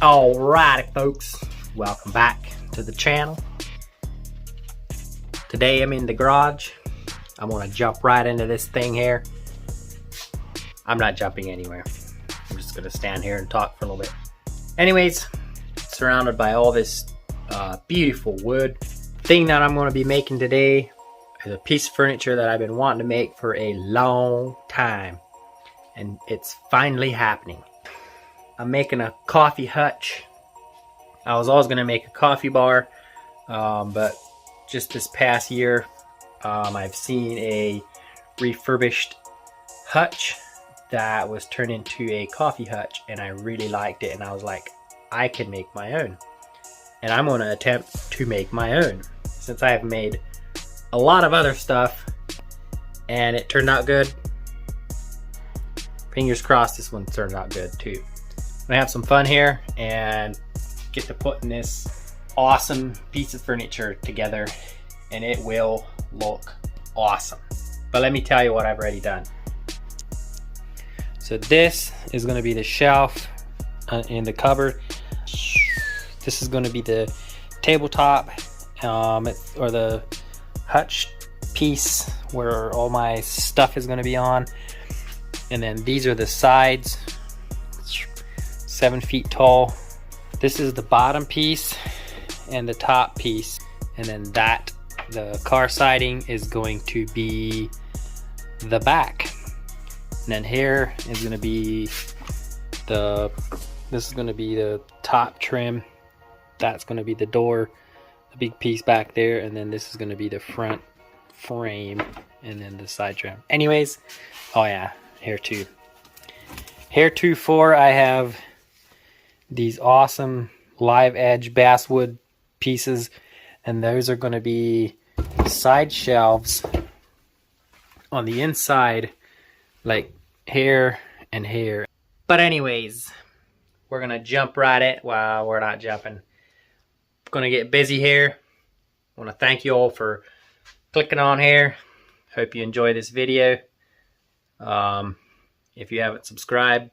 Alrighty folks, welcome back to the channel. Today I'm in the garage. I'm gonna jump right into this thing here. I'm not jumping anywhere. I'm just gonna stand here and talk for a little bit. Anyways, surrounded by all this beautiful wood. Thing that I'm gonna be making today is a piece of furniture that I've been wanting to make for a long time. And it's finally happening. I'm making a coffee hutch. I was always going to make a coffee bar, but just this past year, I've seen a refurbished hutch that was turned into a coffee hutch, and I really liked it, and I was like, I can make my own. And I'm going to attempt to make my own, since I have made a lot of other stuff, and it turned out good. Fingers crossed this one turned out good too. I'm gonna have some fun here and get to putting this awesome piece of furniture together, and it will look awesome. But let me tell you what I've already done. So this is gonna be the shelf in the cupboard. This is gonna be the tabletop or the hutch piece where all my stuff is gonna be on. And then these are the sides, 7 feet tall. This is the bottom piece and the top piece. And then the car siding is going to be the back. And then here is going to be this is going to be the top trim. That's going to be the door, the big piece back there. And then this is going to be the front frame and then the side trim. Anyways, oh yeah, heretofore I have these awesome live edge basswood pieces, and those are going to be side shelves on the inside, like here and here. But anyways, we're gonna jump right in. Well, we're not jumping. Gonna get busy here. I want to thank you all for clicking on here. Hope you enjoy this video. If you haven't subscribed,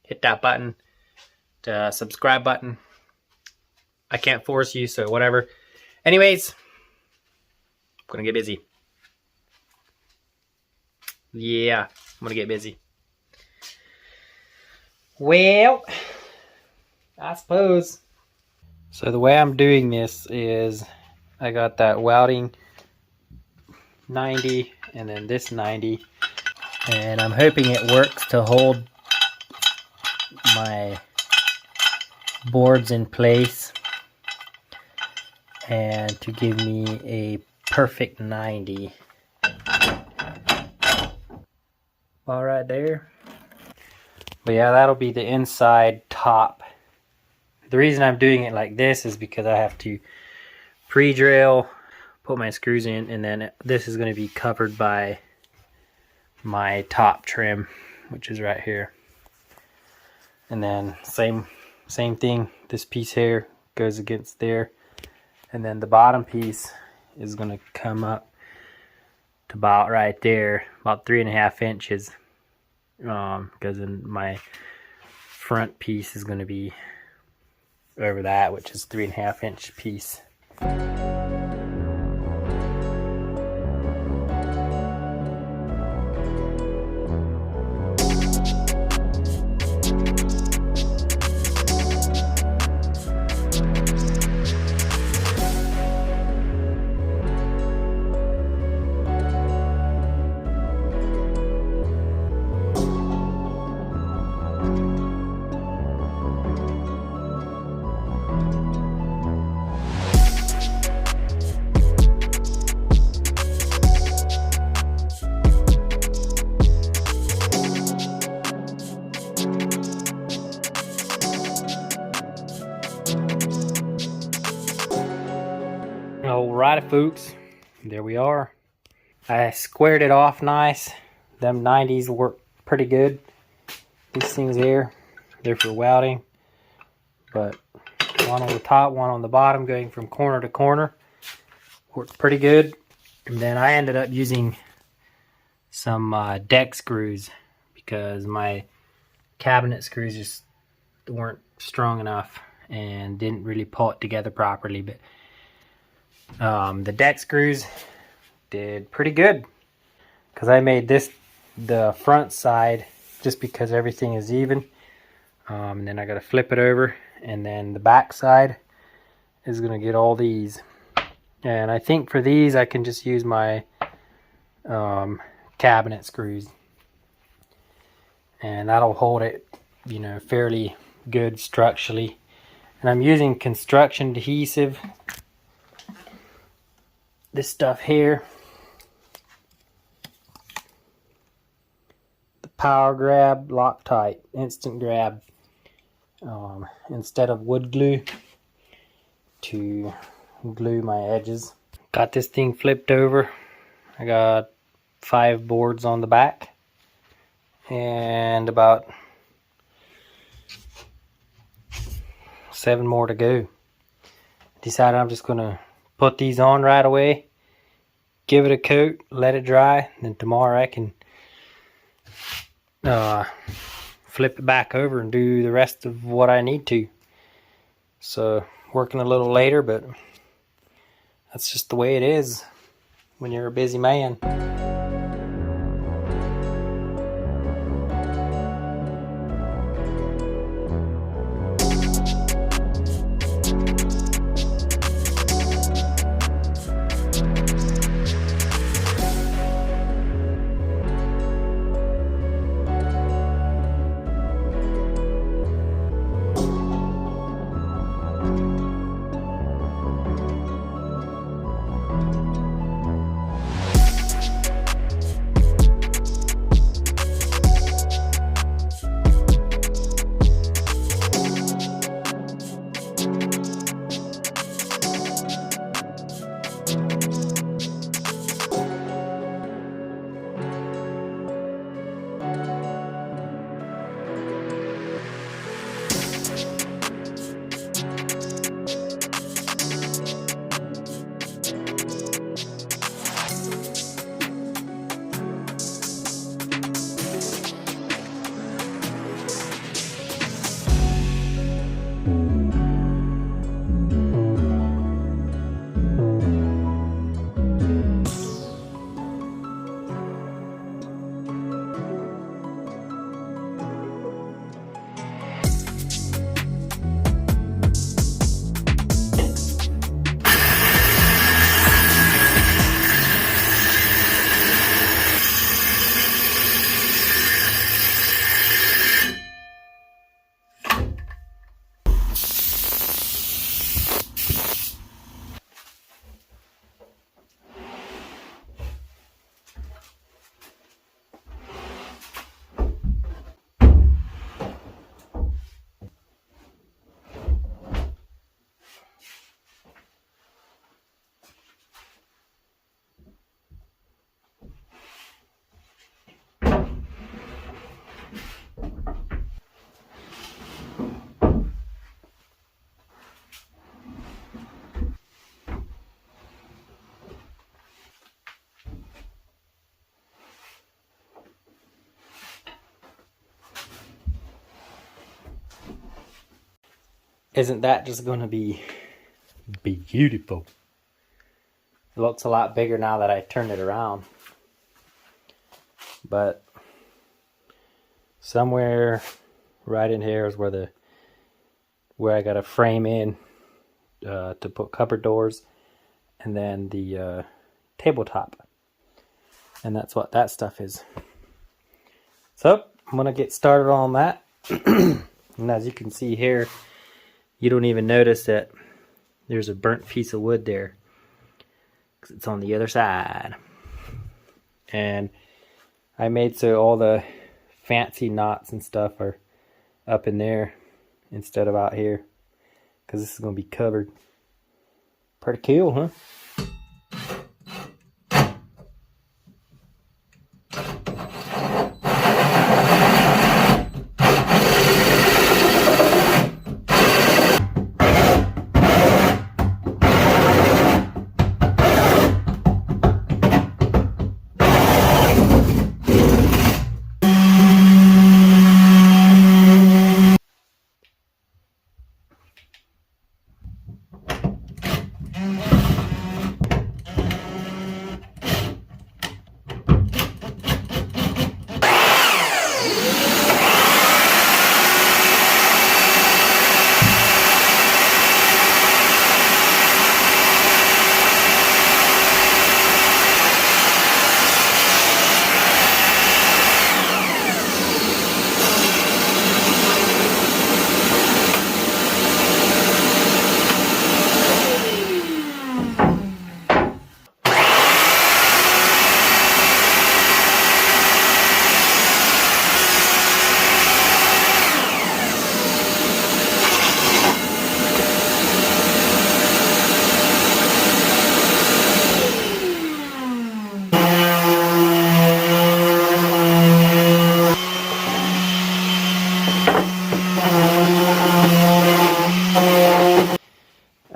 hit that button, the subscribe button. I can't force you, so whatever. Anyways, I'm gonna get busy. Yeah, I'm gonna get busy. Well, I suppose. So the way I'm doing this is I got that welding 90 and then this 90, and I'm hoping it works to hold my boards in place and to give me a perfect 90. All right there. But yeah, that'll be the inside top. The reason I'm doing it like this is because I have to pre-drill, put my screws in, and then this is going to be covered by my top trim, which is right here. And then same thing, this piece here goes against there, and then the bottom piece is going to come up to about right there, about 3.5 inches, because then my front piece is going to be over that, which is 3.5 inch piece. Alrighty folks, there we are. I squared it off nice. Them 90s work pretty good. These things here, they're for welding, but one on the top, one on the bottom, going from corner to corner, worked pretty good. And then I ended up using some deck screws because my cabinet screws just weren't strong enough and didn't really pull it together properly. But the deck screws did pretty good, because I made this the front side just because everything is even. And then I got to flip it over, and then the back side is going to get all these. And I think for these I can just use my cabinet screws, and that'll hold it, you know, fairly good structurally. And I'm using construction adhesive, this stuff here, the Power Grab Loctite Instant Grab, instead of wood glue, to glue my edges. Got this thing flipped over. I got 5 boards on the back and about 7 more to go. Decided I'm just gonna put these on right away, give it a coat, let it dry, and then tomorrow I can flip it back over and do the rest of what I need to. So working a little later, but that's just the way it is when you're a busy man. Isn't that just going to be beautiful? It looks a lot bigger now that I turned it around. But somewhere right in here is where I got to frame in to put cupboard doors, and then the tabletop. And that's what that stuff is. So I'm going to get started on that. And as you can see here, you don't even notice that there's a burnt piece of wood there, because it's on the other side. And I made so all the fancy knots and stuff are up in there instead of out here, because this is going to be covered. Pretty cool, huh?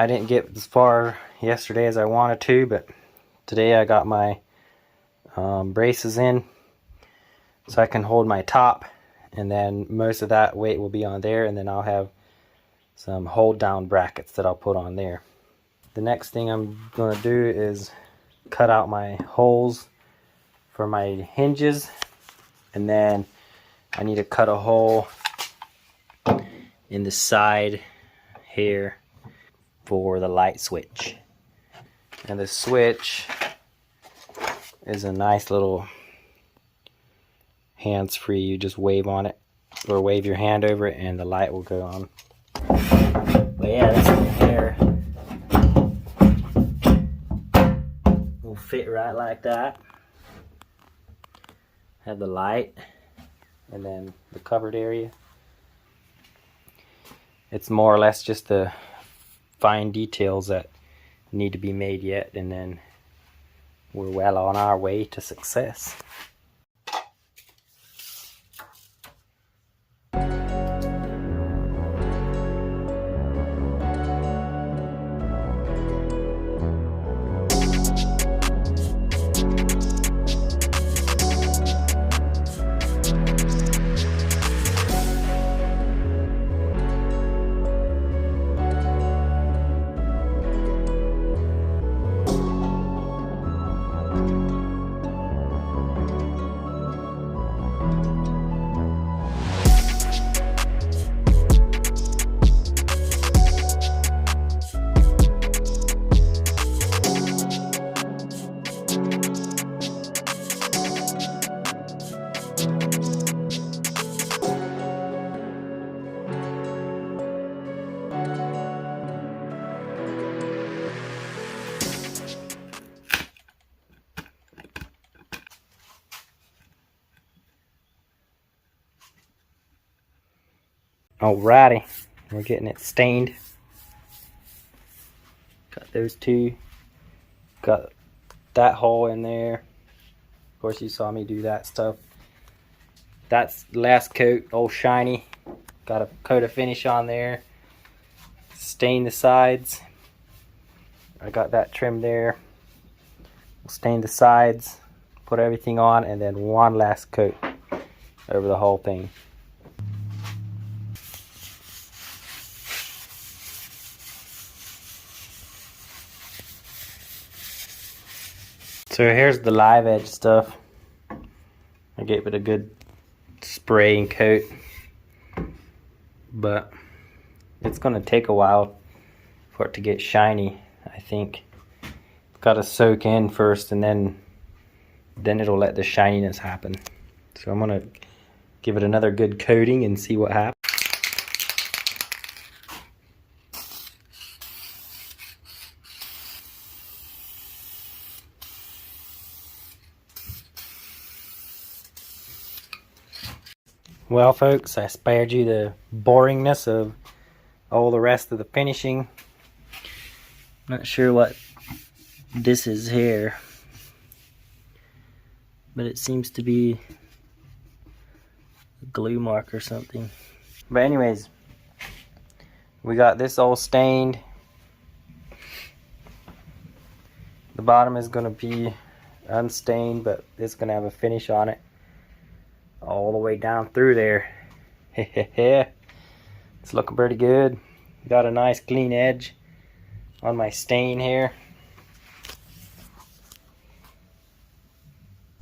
I didn't get as far yesterday as I wanted to, but today I got my braces in so I can hold my top, and then most of that weight will be on there, and then I'll have some hold down brackets that I'll put on there. The next thing I'm going to do is cut out my holes for my hinges, and then I need to cut a hole in the side here for the light switch. And the switch is a nice little hands-free. You just wave on it or wave your hand over it and the light will go on. But yeah, this thing here will fit right like that. Have the light and then the covered area. It's more or less just the fine details that need to be made yet, and then we're well on our way to success. Alrighty, we're getting it stained. Got those two. Got that hole in there. Of course, you saw me do that stuff. That's the last coat, all shiny. Got a coat of finish on there. Stain the sides. I got that trimmed there. Stain the sides. Put everything on, and then one last coat over the whole thing. So here's the live edge stuff. I gave it a good spraying coat, but it's gonna take a while for it to get shiny. I think it's gotta soak in first, and then it'll let the shininess happen. So I'm gonna give it another good coating and see what happens. Well folks, I spared you the boringness of all the rest of the finishing. Not sure what this is here, but it seems to be a glue mark or something. But anyways, we got this all stained. The bottom is going to be unstained, but it's going to have a finish on it all the way down through there. It's looking pretty good. Got a nice clean edge on my stain here.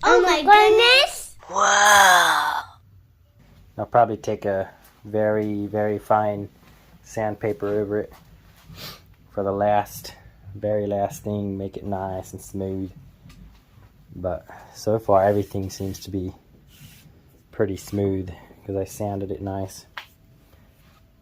Oh my goodness! Wow! I'll probably take a very, very fine sandpaper over it for the very last thing, make it nice and smooth. But so far everything seems to be pretty smooth because I sanded it nice.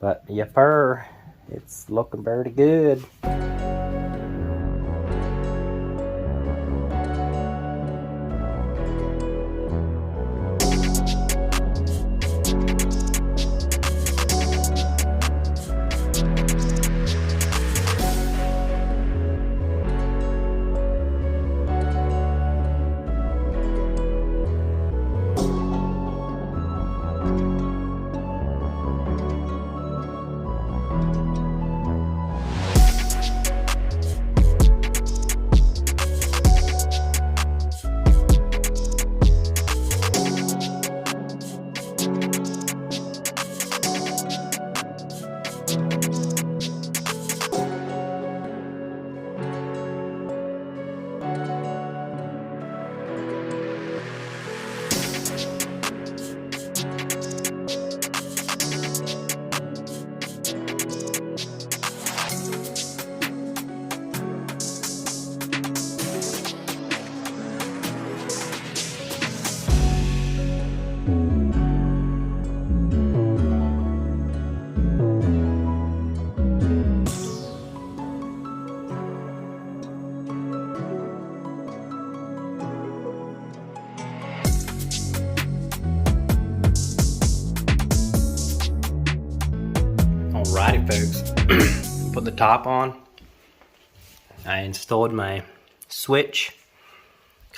But yepper, it's looking pretty good. Alright folks, put the top on. I installed my switch.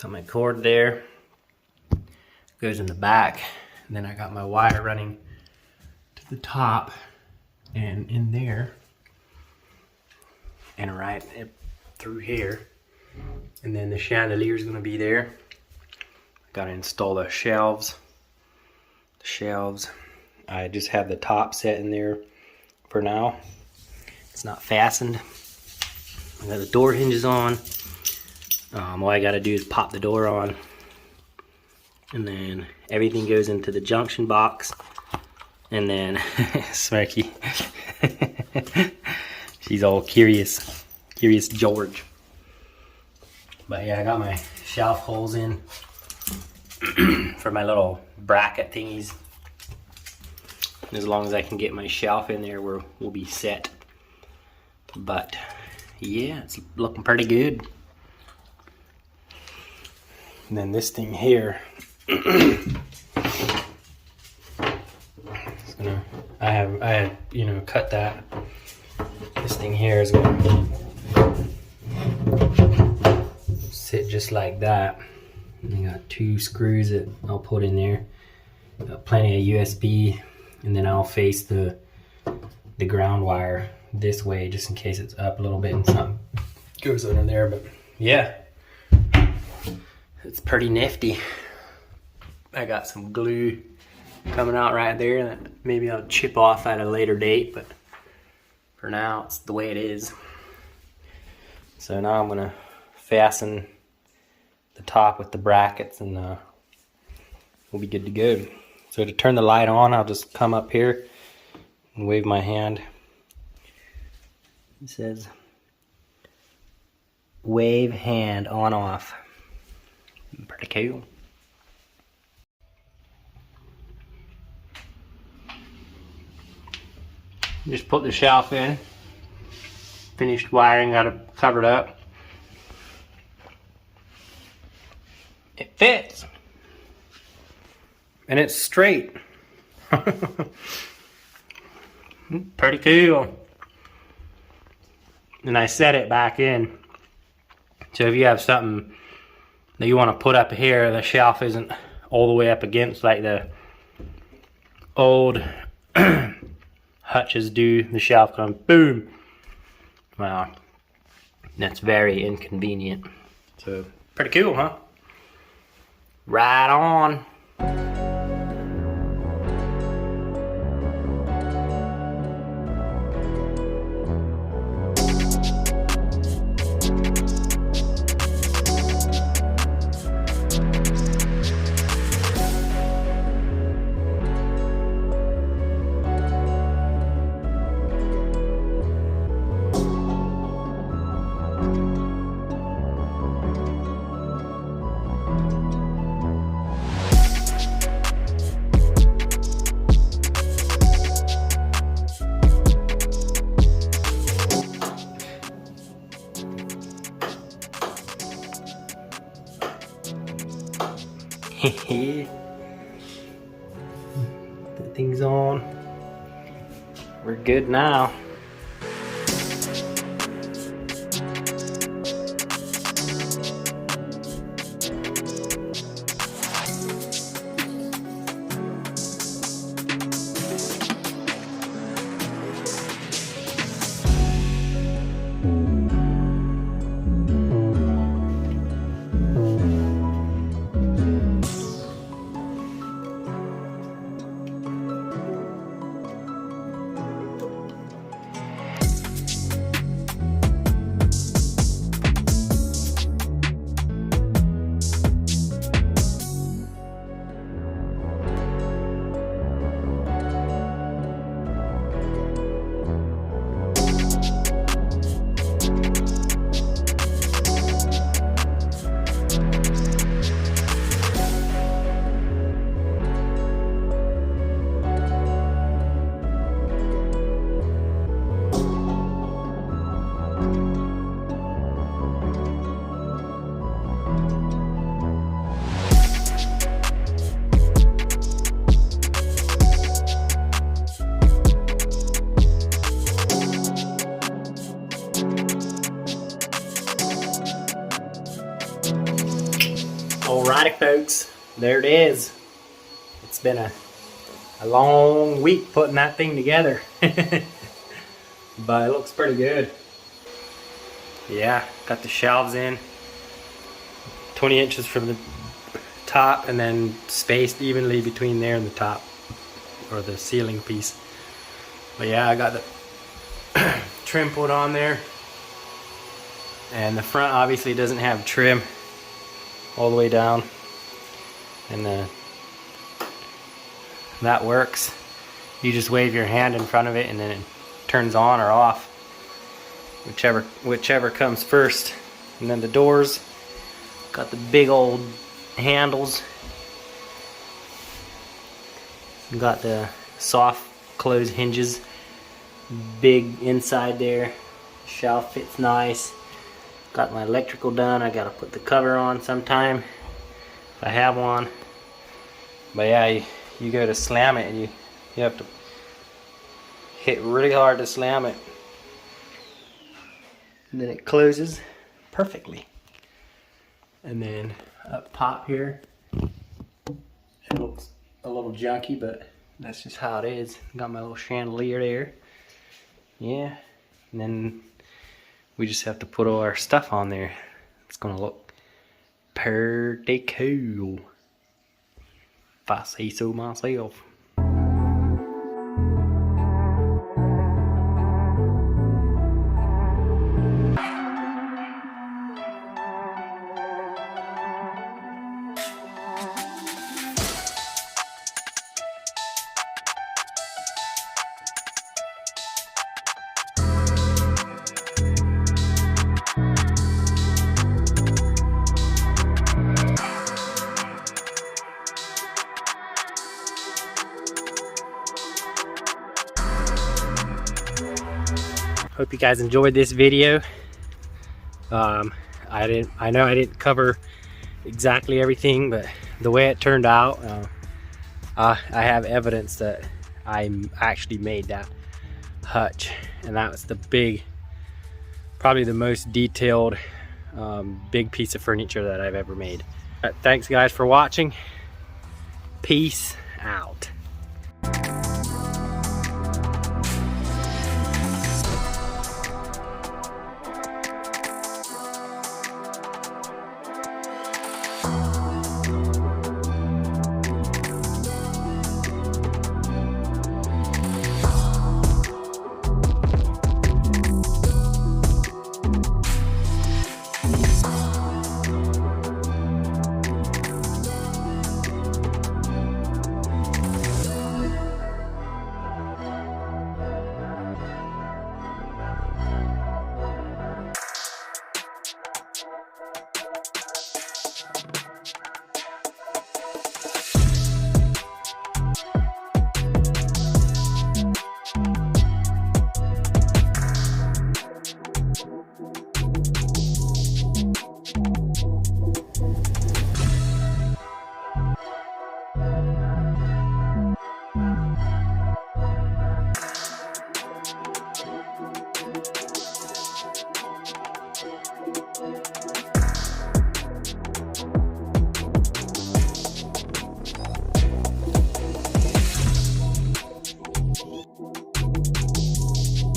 Got my cord there. Goes in the back. And then I got my wire running to the top and in there. And right through here. And then the chandelier is going to be there. Got to install the shelves. I just have the top set in there for now. It's not fastened. I got the door hinges on. All I got to do is pop the door on. And then everything goes into the junction box. And then Smirky. She's all curious George. But yeah, I got my shelf holes in for my little bracket thingies. As long as I can get my shelf in there, we'll be set. But yeah, it's looking pretty good. And then this thing here, I have cut that. This thing here is gonna sit just like that. And I got 2 screws that I'll put in there. Got plenty of USB, and then I'll face the ground wire this way just in case it's up a little bit and something goes under there. But yeah, it's pretty nifty. I got some glue coming out right there that maybe I'll chip off at a later date, but for now it's the way it is. So now I'm gonna fasten the top with the brackets and we'll be good to go. So to turn the light on, I'll just come up here and wave my hand. It says wave hand on off. Pretty cool. Just put the shelf in. Finished wiring, got it covered up. It fits. And it's straight. Pretty cool. And I set it back in. So if you have something that you want to put up here, the shelf isn't all the way up against like the old hutches do. The shelf comes boom. Wow. That's very inconvenient. So pretty cool, huh? Right on. That thing's on. We're good now. folks, there it is. It's been a long week putting that thing together. But it looks pretty good. Yeah, got the shelves in 20 inches from the top and then spaced evenly between there and the top, or the ceiling piece. But yeah, I got the trim put on there, and the front obviously doesn't have trim all the way down, and that works. You just wave your hand in front of it and then it turns on or off, whichever comes first. And then the doors got the big old handles, got the soft close hinges, big inside there, shelf fits nice. Got my electrical done. I gotta put the cover on sometime if I have one. But yeah, you go to slam it and you have to hit really hard to slam it, and then it closes perfectly. And then up top here, it looks a little junky, but that's just how it is. Got my little chandelier there. Yeah, and then we just have to put all our stuff on there. It's gonna look pretty cool, if I say so myself. Hope you guys enjoyed this video. I know I didn't cover exactly everything, but the way it turned out, I have evidence that I actually made that hutch, and that was probably the most detailed big piece of furniture that I've ever made. Thanks guys for watching. Peace out.